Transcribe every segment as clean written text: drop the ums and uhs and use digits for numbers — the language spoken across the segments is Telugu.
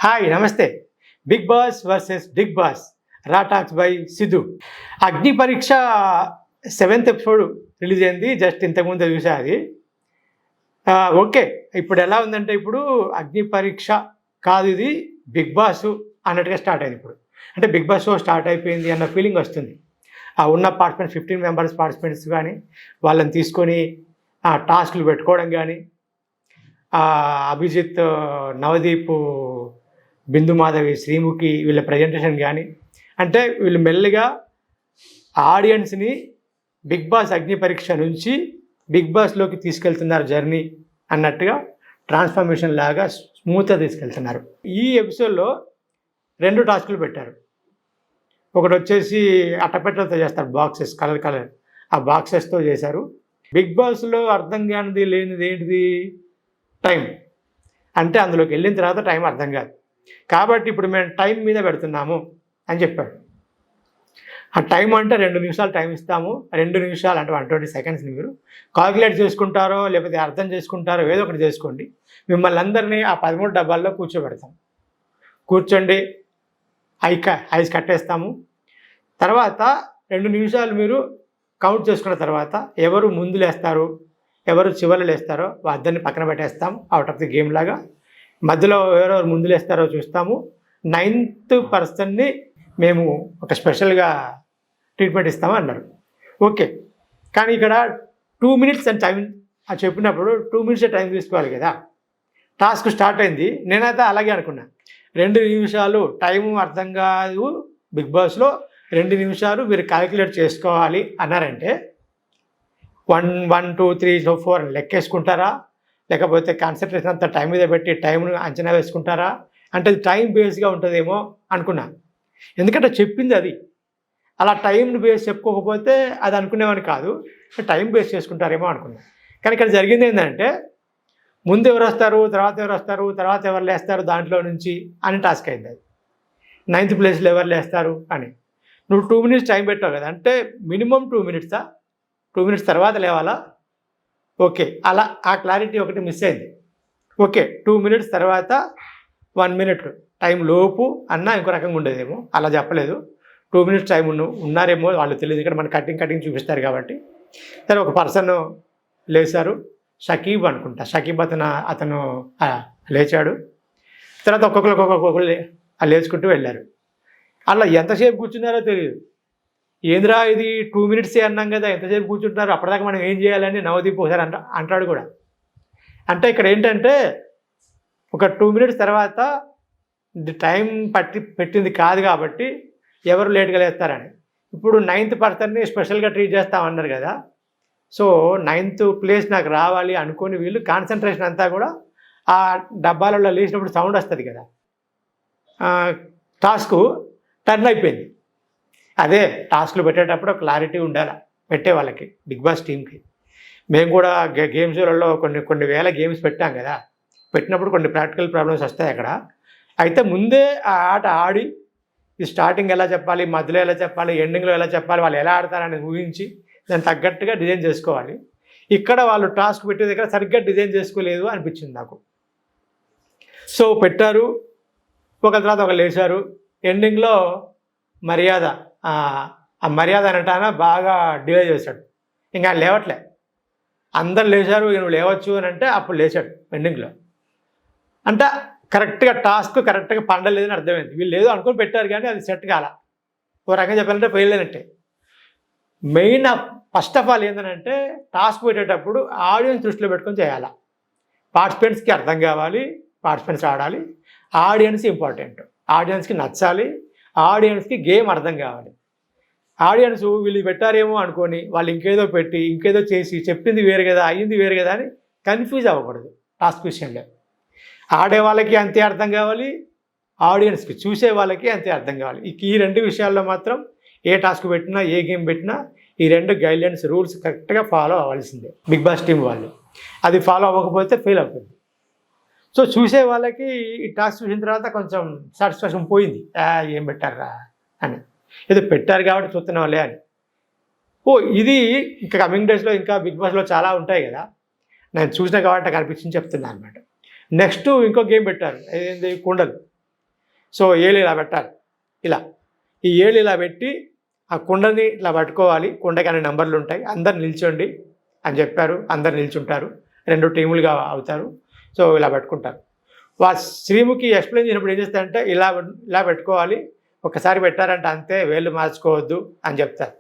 హాయ్ నమస్తే. Bigg Boss versus Bigg Boss raw talks by Siddhu. Agni Pariksha 7th episode release అయింది. జస్ట్ ఇంతకుముందు చూసా అది. ఓకే, ఇప్పుడు ఎలా ఉందంటే ఇప్పుడు అగ్ని పరీక్ష కాదు, ఇది బిగ్ బాస్ అన్నట్టుగా స్టార్ట్ అయింది. ఇప్పుడు అంటే బిగ్ బాస్ షో స్టార్ట్ అయిపోయింది అన్న ఫీలింగ్ వస్తుంది. ఆ ఉన్న పార్టిసిపెంట్స్ 15 మెంబర్స్ పార్టిసిపెంట్స్ కానీ వాళ్ళని తీసుకొని టాస్క్లు పెట్టుకోవడం కానీ, అభిజిత్, నవదీప్, బిందు మాధవి, శ్రీముఖి వీళ్ళ ప్రజెంటేషన్ కానీ, అంటే వీళ్ళు మెల్లగా ఆడియన్స్ని బిగ్ బాస్ అగ్ని పరీక్ష నుంచి బిగ్ బాస్లోకి తీసుకెళ్తున్నారు జర్నీ అన్నట్టుగా, ట్రాన్స్ఫర్మేషన్ లాగా స్మూత్గా తీసుకెళ్తున్నారు. ఈ ఎపిసోడ్లో 2 టాస్కులు పెట్టారు. ఒకటి వచ్చేసి అట్టపెట్టలతో చేస్తారు, బాక్సెస్, కలర్ ఆ బాక్సెస్తో చేశారు. బిగ్ బాస్లో అర్థం కానిది లేనిది ఏంటిది? టైం. అంటే అందులోకి వెళ్ళిన తర్వాత టైం అర్థం కాదు. కాబట్టి ఇప్పుడు మేము టైం మీద పెడుతున్నాము అని చెప్పాడు. ఆ టైం అంటే 2 నిమిషాలు టైం ఇస్తాము. 2 నిమిషాలు అంటే 120 సెకండ్స్ని మీరు కాల్కులేట్ చేసుకుంటారో లేకపోతే అర్థం చేసుకుంటారో ఏదో ఒకటి చేసుకోండి. మిమ్మల్ని అందరినీ ఆ 13 డబ్బాల్లో కూర్చోబెడతాం. కూర్చోండి, ఐస్ కట్టేస్తాము. తర్వాత 2 నిమిషాలు మీరు కౌంట్ చేసుకున్న తర్వాత ఎవరు ముందు లేస్తారు, ఎవరు చివరి లేస్తారో అందరిని పక్కన పెట్టేస్తాం. అవుట్ ఆఫ్ ది గేమ్ లాగా మధ్యలో ఎవరెవరు ముందు లేస్తారో చూస్తాము. 9th పర్సన్ని మేము ఒక స్పెషల్గా ట్రీట్మెంట్ ఇస్తాము అన్నారు. ఓకే, కానీ ఇక్కడ 2 minutes అని టైం చెప్పినప్పుడు 2 minutes టైం తీసుకోవాలి కదా. టాస్క్ స్టార్ట్ అయింది, నేనైతే అలాగే అనుకున్నా. 2 నిమిషాలు టైము అర్థం కాదు బిగ్ బాస్లో, 2 నిమిషాలు మీరు క్యాలిక్యులేట్ చేసుకోవాలి అన్నారంటే 1, 2, 3, 4 లెక్కేసుకుంటారా, లేకపోతే కాన్సన్ట్రేషన్ అంతా టైం మీద పెట్టి టైంను అంచనా వేసుకుంటారా అంటే అది టైం బేస్గా ఉంటుందేమో అనుకున్నా. ఎందుకంటే చెప్పింది అది. అలా టైంను బేస్ చెప్పుకోకపోతే అది అనుకునేవాని కాదు, టైం బేస్ చేసుకుంటారేమో అనుకున్నా. కానీ ఇక్కడ జరిగింది ఏంటంటే ముందు ఎవరు వస్తారు, తర్వాత ఎవరు వస్తారు, తర్వాత ఎవరు లేస్తారు దాంట్లో నుంచి అని టాస్క్ అయింది. అది 9th ప్లేస్లో ఎవరు లేస్తారు అని. నువ్వు 2 minutes టైం పెట్టావు కదా, అంటే మినిమం 2 minutes 2 minutes తర్వాత లేవాలా? ఓకే, అలా ఆ క్లారిటీ ఒకటి మిస్ అయింది. ఓకే, 2 minutes తర్వాత 1 minute టైం లోపు అన్నా ఇంకో రకంగా ఉండేదేమో, అలా చెప్పలేదు. 2 minutes టైం ఉన్నారేమో వాళ్ళు తెలియదు, ఇక్కడ మన కటింగ్ చూపిస్తారు కాబట్టి. సరే, ఒక పర్సన్ లేచారు, షకీబ్ అనుకుంటా. షకీబ్ అతను లేచాడు. తర్వాత ఒక్కొక్కరు లేచుకుంటూ వెళ్ళారు. అలా ఎంతసేపు కూర్చున్నారో తెలియదు. ఏంద్రా ఇది 2 minutes అన్నాం కదా, ఎంతసేపు కూర్చుంటున్నారు, అప్పటిదాకా మనం ఏం చేయాలని నవదీప్ ఒకసారి అంటాడు కూడా. అంటే ఇక్కడ ఏంటంటే ఒక 2 minutes తర్వాత టైం పెట్టింది కాదు కాబట్టి ఎవరు లేట్గా లేస్తారని. ఇప్పుడు 9th పర్సన్ని స్పెషల్గా ట్రీట్ చేస్తామన్నారు కదా. సో 9th ప్లేస్ నాకు రావాలి అనుకుని వీళ్ళు కాన్సన్ట్రేషన్ అంతా కూడా ఆ డబ్బాలలో లేచినప్పుడు సౌండ్ వస్తుంది కదా, టాస్క్ టర్న్ అయిపోయింది. అదే టాస్క్లు పెట్టేటప్పుడు క్లారిటీ ఉండాలి పెట్టే వాళ్ళకి, బిగ్ బాస్ టీంకి. మేము కూడా గేమ్ షోలలో కొన్ని వేల గేమ్స్ పెట్టాం కదా, పెట్టినప్పుడు కొన్ని ప్రాక్టికల్ ప్రాబ్లమ్స్ వస్తాయి అక్కడ. అయితే ముందే ఆ ఆట ఆడి ఈ స్టార్టింగ్ ఎలా చెప్పాలి, మధ్యలో ఎలా చెప్పాలి, ఎండింగ్లో ఎలా చెప్పాలి, వాళ్ళు ఎలా ఆడతారని ఊహించి దానికి తగ్గట్టుగా డిజైన్ చేసుకోవాలి. ఇక్కడ వాళ్ళు టాస్క్ పెట్టే దగ్గర సరిగ్గా డిజైన్ చేసుకోలేదు అనిపించింది నాకు. సో పెట్టారు, ఒకరి తర్వాత ఒకరు లేచారు. ఎండింగ్లో మర్యాద, ఆ మర్యాద అనటాన బాగా డిలే చేశాడు. ఇంకా లేవట్లే, అందరు లేచారు, నువ్వు లేవచ్చు అని అంటే అప్పుడు లేచాడు ఎండింగ్లో. అంటే కరెక్ట్గా టాస్క్ కరెక్ట్గా పండలేదని అర్థమైంది. వీళ్ళు ఏదో అనుకుని పెట్టారు కానీ అది సెట్ కాల. ఓ రకంగా చెప్పాలంటే పోయలేనట్టే. మెయిన్ ఫస్ట్ ఆఫ్ ఆల్ ఏంటంటే టాస్క్ పెట్టేటప్పుడు ఆడియన్స్ దృష్టిలో పెట్టుకొని చేయాలి. పార్టిసిపెంట్స్కి అర్థం కావాలి, పార్టిసిపెంట్స్ ఆడాలి, ఆడియన్స్ ఇంపార్టెంట్, ఆడియన్స్కి నచ్చాలి, ఆడియన్స్కి గేమ్ అర్థం కావాలి. ఆడియన్స్ వీళ్ళు పెట్టారేమో అనుకొని వాళ్ళు ఇంకేదో పెట్టి ఇంకేదో చేసి చెప్పింది వేరు కదా, అయ్యింది వేరు కదా అని కన్ఫ్యూజ్ అవ్వకూడదు. టాస్క్ విషయంలో ఆడే వాళ్ళకి అంతే అర్థం కావాలి, ఆడియన్స్కి చూసే వాళ్ళకి అంతే అర్థం కావాలి. ఈ 2 విషయాల్లో మాత్రం ఏ టాస్క్ పెట్టినా ఏ గేమ్ పెట్టినా ఈ 2 గైడ్లైన్స్ రూల్స్ కరెక్ట్గా ఫాలో అవ్వాల్సిందే బిగ్ బాస్ టీం వాళ్ళు. అది ఫాలో అవ్వకపోతే ఫెయిల్ అవుతుంది. సో చూసే వాళ్ళకి ఈ టాస్క్ చూసిన తర్వాత కొంచెం సాటిస్ఫాక్షన్ పోయింది, ఏం పెట్టారా అని, ఏదో పెట్టారు కాబట్టి చూస్తున్న వాళ్ళే అని. ఇది ఇంకా కమింగ్ డేస్లో ఇంకా బిగ్ బాస్లో చాలా ఉంటాయి కదా, నేను చూసిన కాబట్టి నాకు అనిపించింది చెప్తున్నాను అనమాట. నెక్స్ట్ ఇంకో గేమ్ పెట్టారు, ఏంది కుండలు. సో ఏళ్ళు ఇలా పెట్టాలి, ఇలా ఈ ఏళ్ళు ఇలా పెట్టి ఆ కుండని ఇలా పట్టుకోవాలి, కుండకి అనే నెంబర్లు ఉంటాయి, అందరు నిల్చోండి అని చెప్పారు. అందరు నిల్చుంటారు, 2 టీములుగా అవుతారు. సో ఇలా పెట్టుకుంటారు. శ్రీముఖి ఎక్స్ప్లెయిన్ చేసినప్పుడు ఏం చేస్తారంటే ఇలా ఇలా పెట్టుకోవాలి, ఒకసారి పెట్టారంటే అంతే, వేళ్ళు మార్చుకోవద్దు అని చెప్తారు.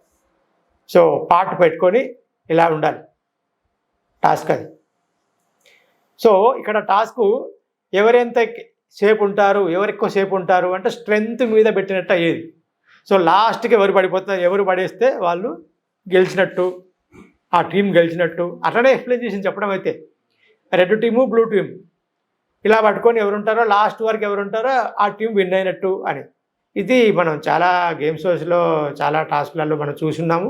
సో పార్ట్ పెట్టుకొని ఇలా ఉండాలి, టాస్క్ అది. సో ఇక్కడ టాస్క్ ఎవరెంత సేపు ఉంటారు, ఎవరు ఎక్కువ సేపు ఉంటారు అంటే స్ట్రెంగ్త్ మీద పెట్టినట్టు అయ్యేది. సో లాస్ట్కి ఎవరు పడిపోతారు, ఎవరు పడేస్తే వాళ్ళు గెలిచినట్టు, ఆ టీం గెలిచినట్టు. అట్లనే ఎక్స్ప్లెయిన్ చేసి చెప్పడం అయితే రెడ్ టీము బ్లూ టీం ఇలా పట్టుకొని ఎవరుంటారో లాస్ట్ వరకు ఎవరుంటారో ఆ టీం విన్ అయినట్టు అని. ఇది మనం చాలా గేమ్ షోస్లో చాలా టాస్క్లలో మనం చూసున్నాము.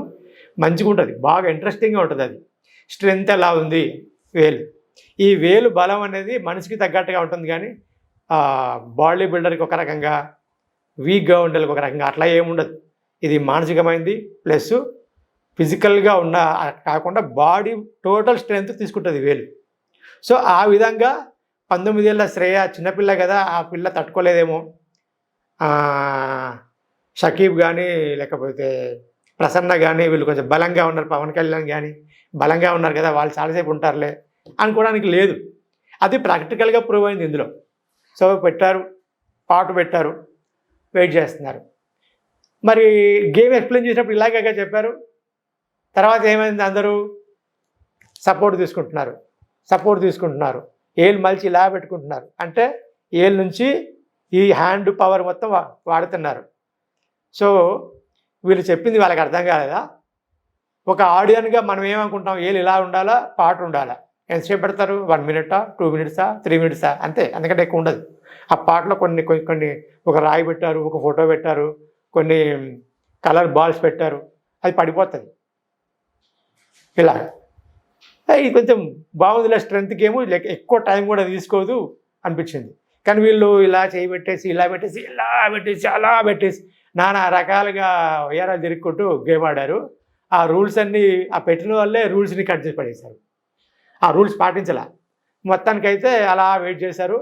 మంచిగా ఉంటుంది, బాగా ఇంట్రెస్టింగ్గా ఉంటుంది. అది స్ట్రెంగ్త్ ఎలా ఉంది, వేలు, ఈ వేలు బలం అనేది మనిషికి తగ్గట్టుగా ఉంటుంది, కానీ బాడీ బిల్డర్కి ఒక రకంగా, వీక్గా ఉండేది ఒక రకంగా, అట్లా ఏముండదు. ఇది మానసికమైంది ప్లస్ ఫిజికల్గా ఉన్న కాకుండా బాడీ టోటల్ స్ట్రెంగ్త్ తీసుకుంటుంది వేలు. సో ఆ విధంగా 19 ఏళ్ళ శ్రేయ చిన్నపిల్ల కదా, ఆ పిల్ల తట్టుకోలేదేమో. షకీబ్ కానీ లేకపోతే ప్రసన్న కానీ వీళ్ళు కొంచెం బలంగా ఉన్నారు, పవన్ కళ్యాణ్ కానీ బలంగా ఉన్నారు కదా, వాళ్ళు చాలాసేపు ఉంటారులే అనుకోవడానికి లేదు. అది ప్రాక్టికల్గా ప్రూవ్ అయింది ఇందులో. సో పెట్టారు, పాటు పెట్టారు, వెయిట్ చేస్తున్నారు. మరి గేమ్ ఎక్స్ప్లెయిన్ చేసినప్పుడు ఇలాగే చెప్పారు. తర్వాత ఏమైంది, అందరూ సపోర్ట్ తీసుకుంటున్నారు, ఏళ్ళు మలిచి ఇలా పెట్టుకుంటున్నారు. అంటే ఏళ్ళ నుంచి ఈ హ్యాండ్ పవర్ మొత్తం వాడుతున్నారు. సో వీళ్ళు చెప్పింది వాళ్ళకి అర్థం కాలేదా? ఒక ఆడియన్గా మనం ఏమనుకుంటాం, ఏళ్ళు ఇలా ఉండాలా, పాట ఉండాలా, ఎంతసేపు పెడతారు, 1 మినిటా, 2 మినిట్సా, 3 మినిట్సా, అంతే, అందుకంటే ఎక్కువ ఉండదు. ఆ పాటలో కొన్ని ఒక రాయి పెట్టారు, ఒక ఫోటో పెట్టారు, కొన్ని కలర్ బాల్స్ పెట్టారు, అది పడిపోతుంది. ఇలా ఇది కొంచెం బాగుందిలే, స్ట్రెంత్ గేమ్, ఎక్కువ టైం కూడా తీసుకోదు అనిపించింది. కానీ వీళ్ళు ఇలా చేయబెట్టేసి ఇలా పెట్టేసి ఇలా పెట్టేసి అలా పెట్టేసి నానా రకాలుగా ఉయ్యారాలు తిరుక్కుంటూ గేమ్ ఆడారు. ఆ రూల్స్ అన్నీ ఆ పెట్టిన వాళ్ళే రూల్స్ని కట్ చేసి పడేశారు. ఆ రూల్స్ పాటించాల. మొత్తానికైతే అలా వెయిట్ చేశారు.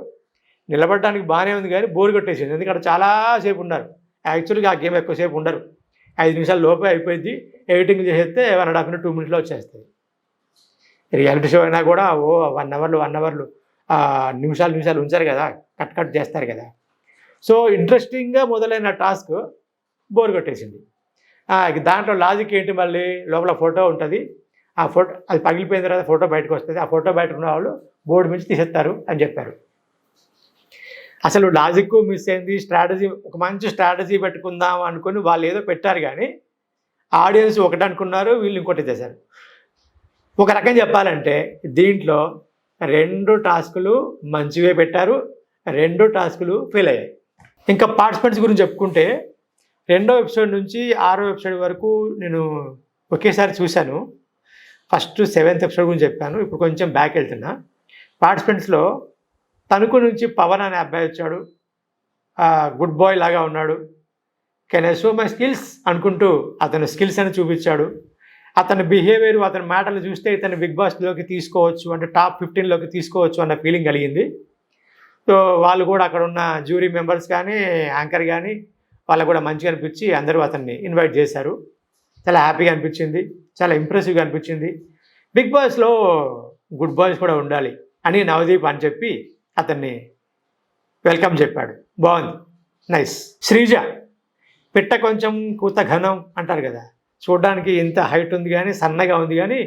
నిలబడడానికి బాగానే ఉంది కానీ బోర్ కొట్టేసింది, ఎందుకంటే చాలాసేపు ఉన్నారు. యాక్చువల్గా ఆ గేమ్ ఎక్కువసేపు ఉండరు, 5 నిమిషాల లోపే అయిపోయింది. ఎడిటింగ్ చేసేస్తే 1.5 మినిట్ 2 మినిట్లో వచ్చేస్తుంది. రియాలిటీ షో అయినా కూడా 1 అవర్లు నిమిషాలు ఉంచారు కదా, కట్ చేస్తారు కదా. సో ఇంట్రెస్టింగ్గా మొదలైన టాస్క్ బోర్ కొట్టేసింది. దాంట్లో లాజిక్ ఏంటి, మళ్ళీ లోపల ఫోటో ఉంటుంది, ఆ ఫోటో అది పగిలిపోయిన తర్వాత ఫోటో బయటకు వస్తుంది, ఆ ఫోటో బయట ఉన్న వాళ్ళు బోర్డు నుంచి తీసేస్తారు అని చెప్పారు. అసలు లాజిక్ మిస్ అయింది. స్ట్రాటజీ, ఒక మంచి స్ట్రాటజీ పెట్టుకుందాం అనుకుని వాళ్ళు ఏదో పెట్టారు, కానీ ఆడియన్స్ ఒకటి అనుకున్నారు, వీళ్ళు ఇంకోటి చేశారు. ఒక రకం చెప్పాలంటే దీంట్లో 2 టాస్కులు మంచివే పెట్టారు, 2 టాస్కులు ఫెయిల్ అయ్యాయి. ఇంకా పార్టిసిపెంట్స్ గురించి చెప్పుకుంటే 2వ ఎపిసోడ్ నుంచి 6వ ఎపిసోడ్ వరకు నేను ఒకేసారి చూశాను. ఫస్ట్ 7th ఎపిసోడ్ గురించి చెప్పాను, ఇప్పుడు కొంచెం బ్యాక్ వెళ్తున్నా. పార్టిసిపెంట్స్లో తణుకు నుంచి పవన్ అనే అబ్బాయి వచ్చాడు, గుడ్ బాయ్ లాగా ఉన్నాడు. Can I show my skills అనుకుంటూ అతను స్కిల్స్ అని చూపించాడు. అతని బిహేవియర్, అతని మాటలు చూస్తే ఇతను బిగ్ బాస్లోకి తీసుకోవచ్చు, అంటే టాప్ 15లోకి తీసుకోవచ్చు అన్న ఫీలింగ్ కలిగింది. సో వాళ్ళు కూడా అక్కడ ఉన్న జ్యూరీ మెంబర్స్ కానీ యాంకర్ కానీ వాళ్ళకు కూడా మంచిగా అనిపించి అందరూ అతన్ని ఇన్వైట్ చేశారు. చాలా హ్యాపీగా అనిపించింది, చాలా ఇంప్రెసివ్గా అనిపించింది. బిగ్ బాస్లో గుడ్ బాయ్స్ కూడా ఉండాలి అని నవదీప్ అని చెప్పి అతన్ని వెల్కమ్ చెప్పాడు. బాగుంది, నైస్. శ్రీజ పిట్ట కొంచెం కూత ఘనం అంటారు కదా, చూడడానికి ఇంత హైట్ ఉంది కానీ సన్నగా ఉంది కానీ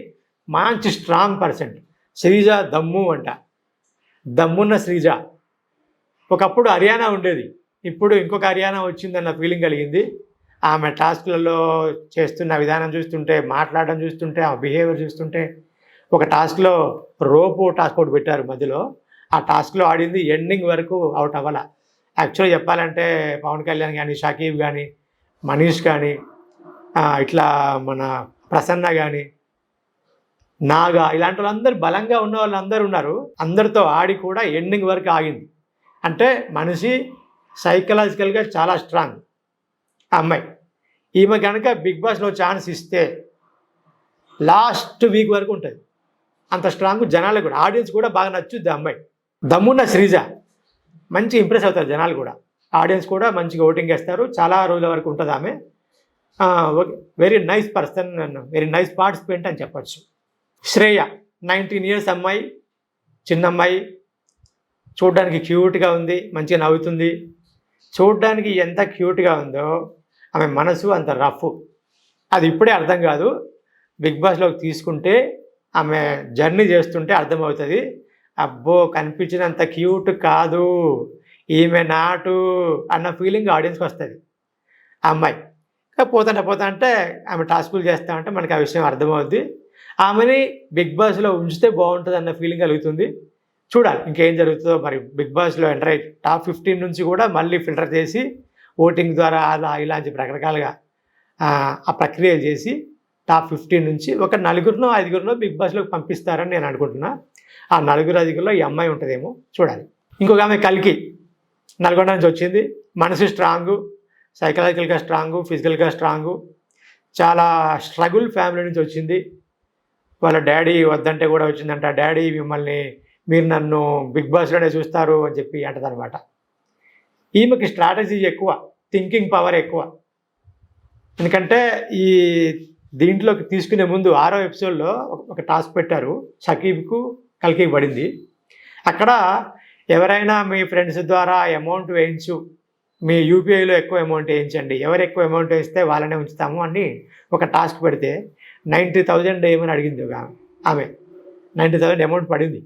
మంచి స్ట్రాంగ్ పర్సెంట్. శ్రీజ దమ్ము అంట, దమ్మున్న శ్రీజ. ఒకప్పుడు హర్యానా ఉండేది, ఇప్పుడు ఇంకొక హర్యానా వచ్చిందన్న ఫీలింగ్ కలిగింది. ఆమె టాస్క్లలో చేస్తున్న విధానం చూస్తుంటే, మాట్లాడడం చూస్తుంటే, ఆ బిహేవియర్ చూస్తుంటే. ఒక టాస్క్లో రోపు టాస్క్ ఒకటి పెట్టారు మధ్యలో, ఆ టాస్క్లో ఆడింది, ఎండింగ్ వరకు అవుట్ అవ్వాల. యాక్చువల్గా చెప్పాలంటే పవన్ కళ్యాణ్ కానీ, షకీబ్ కానీ, మనీష్ కానీ, ఇట్లా మన ప్రసన్న కానీ, నాగా, ఇలాంటి వాళ్ళందరూ బలంగా ఉన్న వాళ్ళందరూ ఉన్నారు. అందరితో ఆడి కూడా ఎండింగ్ వరకు ఆగింది. అంటే మనిషి సైకలాజికల్గా చాలా స్ట్రాంగ్ అమ్మాయి. ఈమె కనుక బిగ్ బాస్లో ఛాన్స్ ఇస్తే లాస్ట్ వీక్ వరకు ఉంటుంది. అంత స్ట్రాంగ్, జనాలకు కూడా, ఆడియన్స్ కూడా బాగా నచ్చుద్ది అమ్మాయి. దమ్మున్న శ్రీజ, మంచి ఇంప్రెస్ అవుతారు జనాలు కూడా. ఆడియన్స్ కూడా మంచిగా ఓటింగ్ వేస్తారు. చాలా రోజుల వరకు ఉంటుంది ఆమె. Very nice person, very nice participant అని చెప్పచ్చు. శ్రేయ 19 years అమ్మాయి, చిన్న అమ్మాయి, చూడడానికి క్యూట్గా ఉంది, మంచిగా నవ్వుతుంది. చూడడానికి ఎంత క్యూట్గా ఉందో ఆమె మనసు అంత రఫ్. అది ఇప్పుడే అర్థం కాదు, బిగ్ బాస్లోకి తీసుకుంటే ఆమె జర్నీ చేస్తుంటే అర్థమవుతుంది. అబ్బో కనిపించినంత క్యూట్ కాదు ఈమె నాటు అన్న ఫీలింగ్ ఆడియన్స్కి వస్తుంది. ఆ అమ్మాయి పోతా అంటే ఆమె టాస్కులు చేస్తా ఉంటే మనకి ఆ విషయం అర్థమవుద్ది. ఆమెని బిగ్ బాస్లో ఉంచితే బాగుంటుంది అన్న ఫీలింగ్ కలుగుతుంది. చూడాలి ఇంకేం జరుగుతుందో. మరి బిగ్ బాస్లో ఎంటర్ అయ్యి టాప్ 15 నుంచి కూడా మళ్ళీ ఫిల్టర్ చేసి ఓటింగ్ ద్వారా అలా ఇలా అని చెప్పి రకరకాలుగా ఆ ప్రక్రియ చేసి టాప్ 15 నుంచి ఒక 4 5 బిగ్ బాస్లోకి పంపిస్తారని నేను అనుకుంటున్నా. ఆ 4 ఈ అమ్మాయి ఉంటుందేమో చూడాలి. ఇంకొక ఆమె కల్కి, నల్గొండ నుంచి వచ్చింది. మనసు స్ట్రాంగు, సైకలాజికల్గా స్ట్రాంగు, ఫిజికల్గా స్ట్రాంగు. చాలా స్ట్రగుల్ ఫ్యామిలీ నుంచి వచ్చింది. వాళ్ళ డాడీ వద్దంటే కూడా వచ్చిందంట. డాడీ మీరు నన్ను బిగ్ బాస్లోనే చూస్తారు అని చెప్పి అంటదనమాట. ఈమెకి స్ట్రాటజీ ఎక్కువ, థింకింగ్ పవర్ ఎక్కువ. ఎందుకంటే ఈ దీంట్లోకి తీసుకునే ముందు 6వ ఎపిసోడ్లో ఒక టాస్క్ పెట్టారు, షకీబ్కు కల్కి పడింది. అక్కడ ఎవరైనా మీ ఫ్రెండ్స్ ద్వారా అమౌంట్ వేయించు, మీ యూపీఐలో ఎక్కువ అమౌంట్ వేయించండి, ఎవరు ఎక్కువ అమౌంట్ వేస్తే వాళ్ళనే ఉంచుతాము అని ఒక టాస్క్ పెడితే 90,000 ఏమని అడిగింది ఆమె. 90,000 అమౌంట్ పడింది.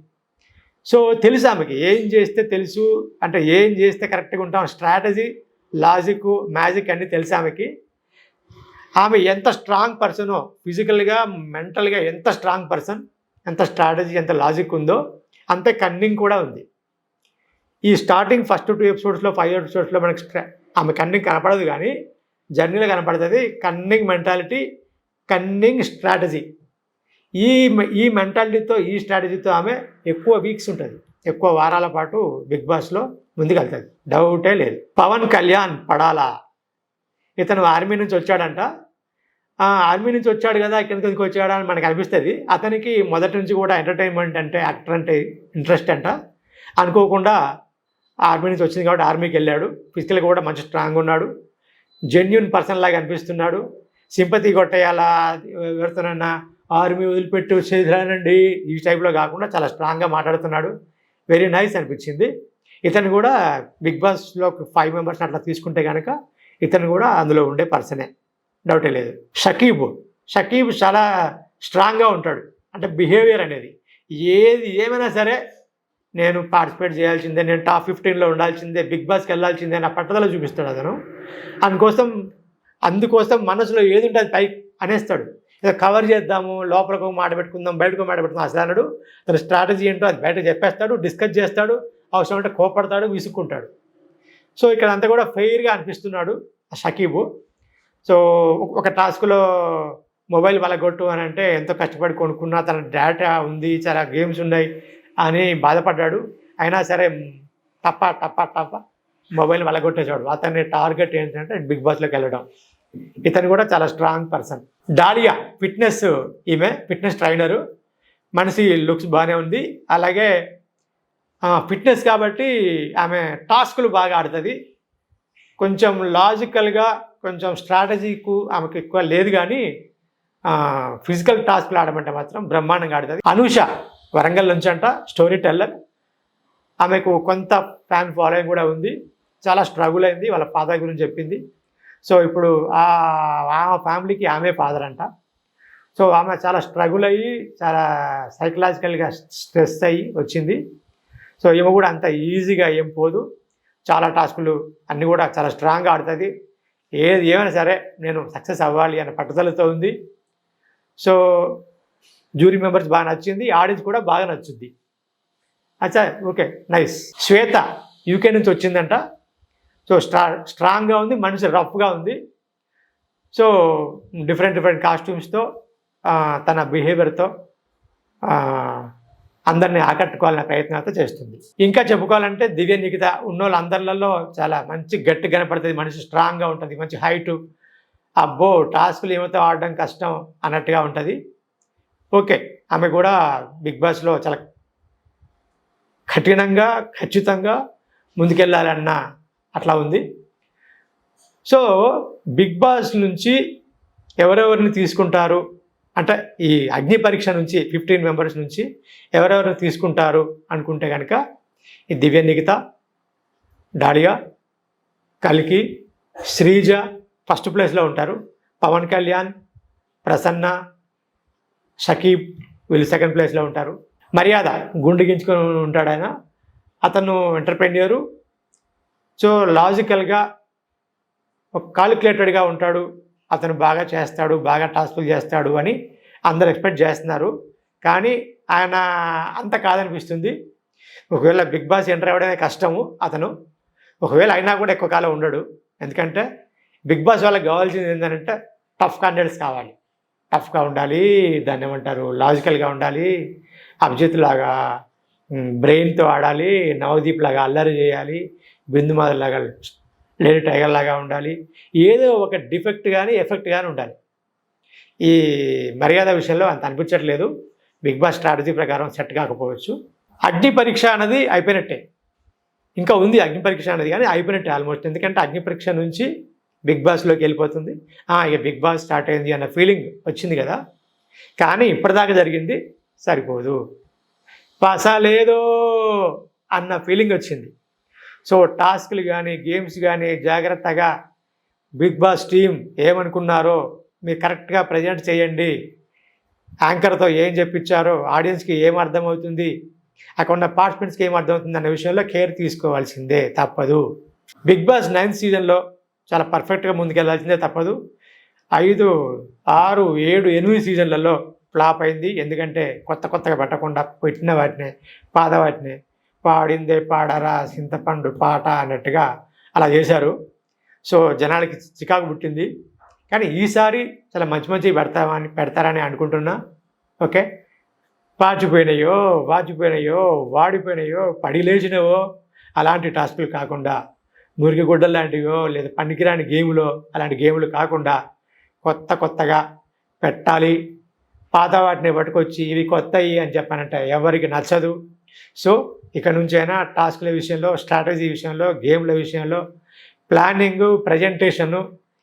సో తెలుసు ఆమెకి ఏం చేస్తే తెలుసు, అంటే ఏం చేస్తే కరెక్ట్గా ఉంటాం, స్ట్రాటజీ, లాజిక్, మ్యాజిక్ అన్నీ తెలుసు ఆమెకి. ఆమె ఎంత స్ట్రాంగ్ పర్సనో, ఫిజికల్గా మెంటల్గా ఎంత స్ట్రాంగ్ పర్సన్, ఎంత స్ట్రాటజీ, ఎంత లాజిక్ ఉందో అంతే కన్నింగ్ కూడా ఉంది. ఈ స్టార్టింగ్ ఫస్ట్ 2 ఎపిసోడ్స్లో 5 ఎపిసోడ్స్లో మనకి ఆమె కన్నింగ్ కనపడదు, కానీ జర్నీలో కనపడుతుంది. Cunning mentality, cunning strategy. ఈ మెంటాలిటీతో, ఈ స్ట్రాటజీతో ఆమె ఎక్కువ వీక్స్ ఉంటుంది, ఎక్కువ వారాల పాటు బిగ్ బాస్లో ముందుకెళ్తుంది, డౌటే లేదు. పవన్ కళ్యాణ్ పడాలా, ఇతను ఆర్మీ నుంచి వచ్చాడంట. ఆర్మీ నుంచి వచ్చాడు కదా, ఇక్కడికి వచ్చాడా అని మనకు అనిపిస్తుంది. అతనికి మొదటి నుంచి కూడా ఎంటర్టైన్మెంట్ అంటే, యాక్టర్ అంటే ఇంట్రెస్ట్ అంట. అనుకోకుండా ఆర్మీ నుంచి వచ్చింది కాబట్టి ఆర్మీకి వెళ్ళాడు. ఫిజికల్గా కూడా మంచి స్ట్రాంగ్ ఉన్నాడు, జెన్యున్ పర్సన్ లాగా అనిపిస్తున్నాడు. సింపతి కొట్టేయాలా, ఎవరితోనన్నా ఆర్మీ వదిలిపెట్టి వచ్చేదానండి ఈ టైప్లో కాకుండా చాలా స్ట్రాంగ్గా మాట్లాడుతున్నాడు. వెరీ నైస్ అనిపించింది. ఇతను కూడా బిగ్ బాస్లో 5 మెంబర్స్ని అట్లా తీసుకుంటే కనుక ఇతను కూడా అందులో ఉండే పర్సనే, డౌటే లేదు. షకీబ్ చాలా స్ట్రాంగ్గా ఉంటాడు. అంటే బిహేవియర్ అనేది ఏమైనా సరే నేను పార్టిసిపేట్ చేయాల్సిందే, నేను టాప్ 15లో ఉండాల్సిందే, బిగ్ బాస్కి వెళ్ళాల్సిందే నా పట్టుదల చూపిస్తాడు అతను. అందుకోసం మనసులో ఏది ఉంటే అది పై అనేస్తాడు. ఏదో కవర్ చేద్దాము, లోపలకు మాట పెట్టుకుందాం, బయటకు మాట పెట్టుకుందాం అసలు అనడు. తన స్ట్రాటజీ ఏంటో అది బయట చెప్పేస్తాడు, డిస్కస్ చేస్తాడు, అవసరం అంటే కోపడతాడు, విసుక్కుంటాడు. సో ఇక్కడ అంతా కూడా ఫెయిర్గా అనిపిస్తున్నాడు షకీబు. సో ఒక టాస్క్లో మొబైల్ వలగొట్టు అని అంటే ఎంతో కష్టపడి కొనుక్కున్నా, తన డేటా ఉంది, చాలా గేమ్స్ ఉన్నాయి అని బాధపడ్డాడు. అయినా సరే టప్ప మొబైల్ వలగొట్టేసాడు. అతని టార్గెట్ ఏంటంటే బిగ్ బాస్లోకి వెళ్ళడం. ఇతను కూడా చాలా స్ట్రాంగ్ పర్సన్. డాలియా ఈమె ఫిట్నెస్ ట్రైనరు. మనిషి లుక్స్ బాగానే ఉంది. అలాగే ఫిట్నెస్ కాబట్టి ఆమె టాస్కులు బాగా ఆడుతుంది. కొంచెం లాజికల్గా, కొంచెం స్ట్రాటజీకు ఆమెకు ఎక్కువ లేదు, కానీ ఫిజికల్ టాస్క్లు ఆడమంటే మాత్రం బ్రహ్మాండంగా ఆడుతుంది. అనూష వరంగల్ నుంచి అంట, స్టోరీ టెల్లర్. ఆమెకు కొంత ఫ్యాన్ ఫాలోయింగ్ కూడా ఉంది. చాలా స్ట్రగుల్ అయింది, వాళ్ళ ఫాదర్ గురించి చెప్పింది. సో ఇప్పుడు ఆ ఫ్యామిలీకి ఆమె ఫాదర్ అంట. సో ఆమె చాలా స్ట్రగుల్ అయ్యి, చాలా సైకలాజికల్గా స్ట్రెస్ అయ్యి వచ్చింది. సో ఈమె కూడా అంత ఈజీగా ఏం పోదు, చాలా టాస్కులు అన్నీ కూడా చాలా స్ట్రాంగ్గా ఆడుతుంది. ఏమైనా సరే నేను సక్సెస్ అవ్వాలి అనే పట్టుదలతో ఉంది. సో జ్యూరీ మెంబర్స్ బాగా నచ్చింది, ఆడియన్స్ కూడా బాగా నచ్చుద్ది. అచ్చా, ఓకే, నైస్. శ్వేత యూకే నుంచి వచ్చిందంట. సో స్ట్రాంగ్గా ఉంది, మనిషి రఫ్గా ఉంది. సో డిఫరెంట్ కాస్ట్యూమ్స్తో, తన బిహేవియర్తో అందరినీ ఆకట్టుకోవాలనే ప్రయత్నంతో చేస్తుంది. ఇంకా చెప్పుకోవాలంటే దివ్య నిఖిత ఉన్నోళ్ళందరిలో చాలా మంచి గట్టి కనపడుతుంది, మనిషి స్ట్రాంగ్గా ఉంటుంది, మంచి హైటు. అబ్బో టాస్కులు ఏమైతే ఆడడం కష్టం అన్నట్టుగా ఉంటుంది. ఓకే, ఆమె కూడా బిగ్ బాస్లో చాలా కఠినంగా, ఖచ్చితంగా ముందుకెళ్ళాలన్న అట్లా ఉంది. సో బిగ్ బాస్ నుంచి ఎవరెవరిని తీసుకుంటారు అంటే ఈ అగ్ని పరీక్ష నుంచి 15 మెంబర్స్ నుంచి ఎవరెవరిని తీసుకుంటారు అనుకుంటే కనుక ఈ దివ్య నిఖిత, డాలియా, కల్కి, శ్రీజ ఫస్ట్ ప్లేస్లో ఉంటారు. పవన్ కళ్యాణ్, ప్రసన్న, షకీబ్ వీళ్ళు సెకండ్ ప్లేస్లో ఉంటారు. మర్యాద గుండు గించుకొని ఉంటాడు ఆయన, అతను ఎంటర్ప్రెన్యూరు. సో లాజికల్గా ఒక కాలిక్యులేటెడ్గా ఉంటాడు, అతను బాగా చేస్తాడు, బాగా టాస్కులు చేస్తాడు అని అందరు ఎక్స్పెక్ట్ చేస్తున్నారు. కానీ ఆయన అంత కాదనిపిస్తుంది. ఒకవేళ బిగ్ బాస్ ఎంటర్ అవ్వడమే కష్టము అతను, ఒకవేళ అయినా కూడా ఎక్కువ కాలం ఉండడు. ఎందుకంటే బిగ్ బాస్ వాళ్ళకి కావాల్సింది ఏంటంటే టఫ్ క్యాండిడేట్స్ కావాలి, టఫ్గా ఉండాలి, దాన్ని ఏమంటారు లాజికల్గా ఉండాలి, అభిజిత్ లాగా బ్రెయిన్తో ఆడాలి, నవదీప్ లాగా అల్లరి చేయాలి, బిందుమాధవ్ లాగా లేడీ టైగర్ లాగా ఉండాలి, ఏదో ఒక డిఫెక్ట్ కానీ ఎఫెక్ట్ కానీ ఉండాలి. ఈ మర్యాద విషయంలో అంత అనిపించట్లేదు. బిగ్ బాస్ స్ట్రాటజీ ప్రకారం సెట్ కాకపోవచ్చు. అగ్ని పరీక్ష అనేది అయిపోయినట్టే, ఇంకా ఉంది అగ్ని పరీక్ష అనేది, కానీ అయిపోయినట్టే ఆల్మోస్ట్. ఎందుకంటే అగ్ని పరీక్ష నుంచి బిగ్ బాస్లోకి వెళ్ళిపోతుంది. ఇక బిగ్ బాస్ స్టార్ట్ అయింది అన్న ఫీలింగ్ వచ్చింది కదా. కానీ ఇప్పటిదాకా జరిగింది సరిపోదు, పసలేదో అన్న ఫీలింగ్ వచ్చింది. సో టాస్క్లు కానీ గేమ్స్ కానీ జాగ్రత్తగా బిగ్ బాస్ టీం ఏమనుకున్నారో మీరు కరెక్ట్గా ప్రజెంట్ చేయండి. యాంకర్తో ఏం చెప్పించారో ఆడియన్స్కి ఏం అర్థమవుతుంది, అక్కడ ఉన్న పార్టిసిపెంట్స్కి ఏం అర్థమవుతుంది అన్న విషయంలో కేర్ తీసుకోవాల్సిందే, తప్పదు. బిగ్ బాస్ 9th సీజన్లో చాలా పర్ఫెక్ట్గా ముందుకెళ్లాల్సిందే, తప్పదు. 5, 6, 7, 8 సీజన్లలో ఫ్లాప్ అయింది. ఎందుకంటే కొత్తగా పెట్టకుండా పెట్టిన వాటినే పాత వాటినే పాడిందే పాడరా చింతపండు పాట అన్నట్టుగా అలా చేశారు. సో జనాలకి చికాకు పుట్టింది. కానీ ఈసారి చాలా మంచి పెడతారని అనుకుంటున్నా. ఓకే, వాచిపోయినాయో వాడిపోయినాయో పడి లేచినవో అలాంటి టాస్కులు కాకుండా, మురికి గుడ్డలు లాంటివో లేదా పనికిరాని గేములో అలాంటి గేములు కాకుండా కొత్తగా పెట్టాలి. పాత వాటిని పట్టుకొచ్చి ఇవి కొత్తవి అని చెప్పానంటే ఎవరికి నచ్చదు. సో ఇక నుంచైనా టాస్క్ల విషయంలో, స్ట్రాటజీ విషయంలో, గేమ్ల విషయంలో, ప్లానింగు, ప్రజెంటేషను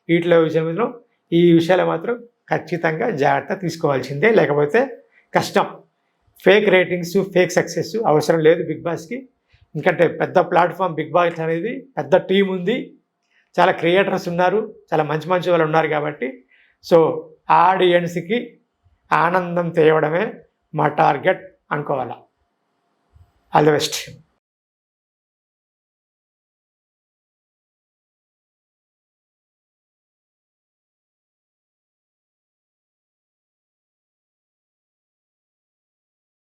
వీటిలో విషయంలో ఈ విషయాలు మాత్రం ఖచ్చితంగా జాగ్రత్త తీసుకోవాల్సిందే, లేకపోతే కష్టం. ఫేక్ రేటింగ్స్, ఫేక్ సక్సెస్ అవసరం లేదు బిగ్ బాస్కి. ఎందుకంటే పెద్ద ప్లాట్ఫామ్ బిగ్ బాస్ అనేది, పెద్ద టీం ఉంది, చాలా క్రియేటర్స్ ఉన్నారు, చాలా మంచి వాళ్ళు ఉన్నారు. కాబట్టి సో ఆడియన్స్కి ఆనందం తేవడమే మా టార్గెట్ అనుకోవాలా. All the best.